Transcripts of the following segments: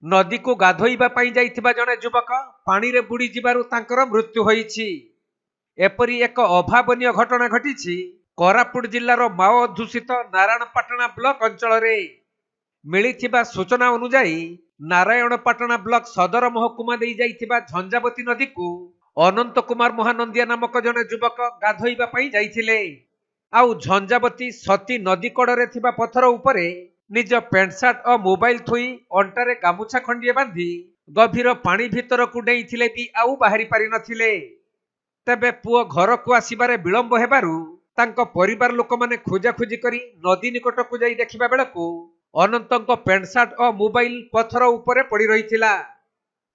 नदी को गाधोइबा पई जाइथिबा जणे युवक पानी रे बुड़ी जिबारु तांकर मृत्यु होईछि। एपरी एक अभावनीय घटना घटिछि कोरापुट जिल्लार माओ अध्युषित नारायणपाटना ब्लॉक अंचल रे। मिलिथिबा सूचना अनुसार नारायणपाटना ब्लॉक सदर महकुमा देई जाइथिबा झंझावती नदी को अनंत कुमार महानंदिया नामक जणे युवक गाधोइबा पई जाइथिले। आउ झंझावती सती नदी कड़े थिबा पत्थर उपरे निज पेंट सार्ट और मोबाइल थोई अंटारे गामुछा खंडिए बांधी गभीर पानी भितर को डेइथिले भी आउ बाहरी पारि नथिले। तेबे पुओ घर को आसीबारे विलंब हेबारु तांको परिवार लोक माने खोजाखोजी करी नदी निकट को जाई देखिबा बेलको अनंतंको पेंट सार्ट और मोबाइल पत्थर उपरे पड़ी रहिथिला।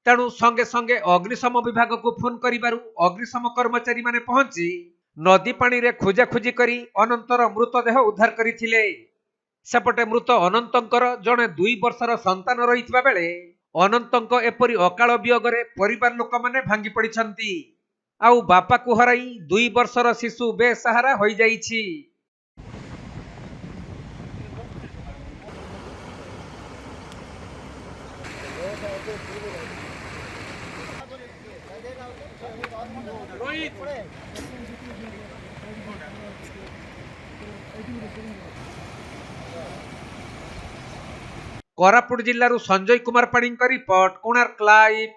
तेणु संगे संगे अग्निशम विभाग को फोन करिबारु अग्निशम कर्मचारी माने पहुंची नदी पानी रे खोजाखोजी करी अनंतर मृतदेह उद्धार करिथिले। सेपटे मृत अनंतंकर जणे 2 वर्षर संतान रहिथिबा बेले अनंतंक एपरी अकाल वियोगरे परिवार लोक माने भांगी पड़िछंती। आउ बापा को हराई 2 वर्षर शिशु बेसहारा होई जाइछि। कोरापुट जिल्लारू संजय कुमार पाणी रिपोर्ट, कोणार्क लाइव।